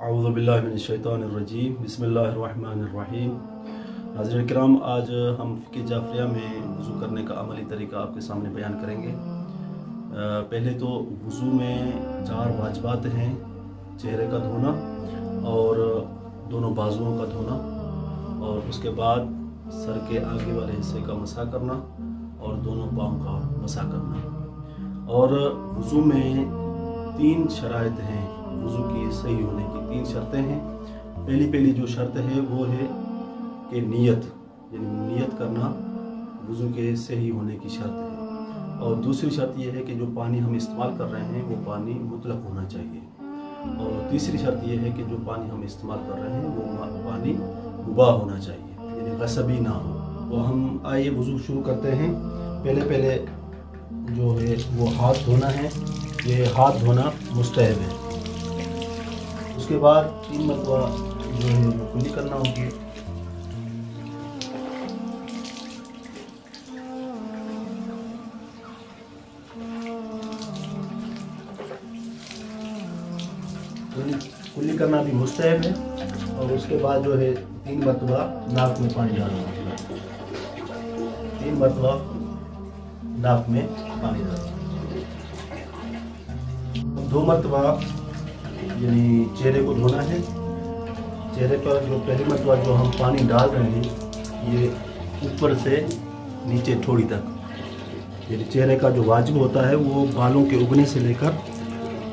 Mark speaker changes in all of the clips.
Speaker 1: औज़ु बिल्लाहि मिनश्शैतानिर्रजीम बिस्मिल्लाहिर्रहमानिर्रहीम। नाज़रीन किराम, आज हम फ़िक़्ह जाफ़रिया में वज़ू करने का अमली तरीका आपके सामने बयान करेंगे। पहले तो वज़ू में 4 वाजिबात हैं: चेहरे का धोना और दोनों बाजुओं का धोना, और उसके बाद सर के आगे वाले हिस्से का मसा करना और दोनों पाँव का मसा करना। और वज़ू में 3 शराइत हैं, वज़ू की सही होने की 3 शर्तें हैं। पहली जो शर्त है वो है कि नीयत, यानी नीयत करना वज़ू के सही होने की शर्त है। और दूसरी शर्त यह है कि जो पानी हम इस्तेमाल कर रहे हैं वो पानी मुतलक होना चाहिए। और तीसरी शर्त यह है कि जो पानी हम इस्तेमाल कर रहे हैं वो पानी मुबाह होना चाहिए, यानी गसबी ना हो। तो हम आइए वज़ू शुरू करते हैं। पहले जो है वो हाथ धोना है। ये हाथ धोना मुस्तहब है। उसके बाद 3 मरतबा जो है वो कुल्ली करना होगी। कुल्ली करना भी मुस्तहब है। और उसके बाद जो है 3 मरतबा नाक में पानी डालना होगा। 3 मरतबा नाक में पानी डालना। 2 मरतबा यानी चेहरे को धोना है। चेहरे पर जो पहली मरतबा जो हम पानी डाल रहे हैं ये ऊपर से नीचे थोड़ी तक, यानी चेहरे का जो वाजिब होता है वो बालों के उगने से लेकर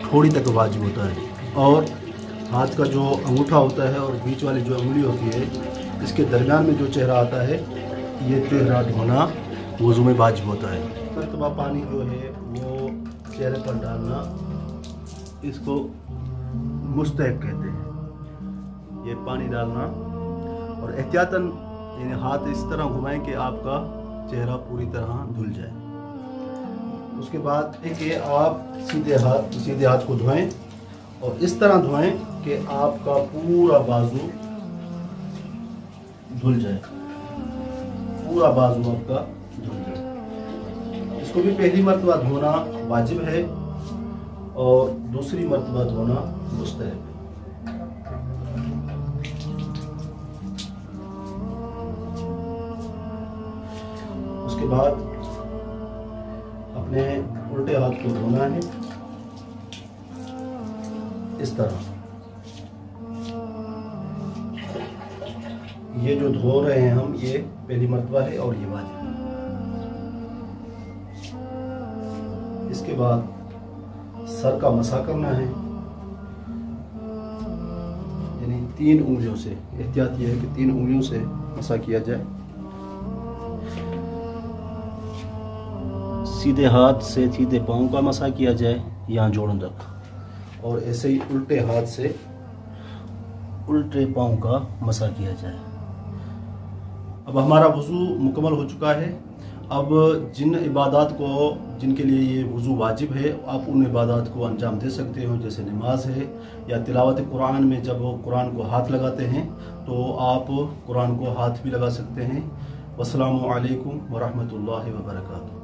Speaker 1: थोड़ी तक वाजिब होता है। और हाथ का जो अंगूठा होता है और बीच वाली जो उंगली होती है इसके दरमियान में जो चेहरा आता है ये चेहरा धोना वज़ू में वाजिब होता है। मरतबा पानी जो है वो चेहरे पर डालना, इसको मुस्तहब कहते हैं। ये पानी डालना और एहतियातन यानी हाथ इस तरह घुमाएं कि आपका चेहरा पूरी तरह धुल जाए। उसके बाद कि आप सीधे हाथ को धोएं और इस तरह धोएं कि आपका पूरा बाजू धुल जाए, पूरा बाजू आपका धुल जाए। इसको भी पहली मरतबा धोना वाजिब है और दूसरी मरतबा धोना मुस्तहब है। उसके बाद अपने उल्टे हाथ को धोना है इस तरह। ये जो धो रहे हैं हम ये पहली मरतबा है और ये वाजिब है। इसके बाद सर का मसा करना है, यानी 3 उंगलियों से। एहतियात यह है कि 3 उंगलियों से मसा किया जाए। सीधे हाथ से सीधे पाँव का मसा किया जाए यहाँ जोड़ों तक, और ऐसे ही उल्टे हाथ से उल्टे पाँव का मसा किया जाए। अब हमारा वज़ू मुकम्मल हो चुका है। अब जिन इबादत को जिनके लिए ये वज़ू वाजिब है आप उन इबादत को अंजाम दे सकते हो, जैसे नमाज है या तिलावत कुरान में जब कुरान को हाथ लगाते हैं तो आप कुरान को हाथ भी लगा सकते हैं। वस्सलामु अलैकुम वरहमतुल्लाहि वबरकातुहू।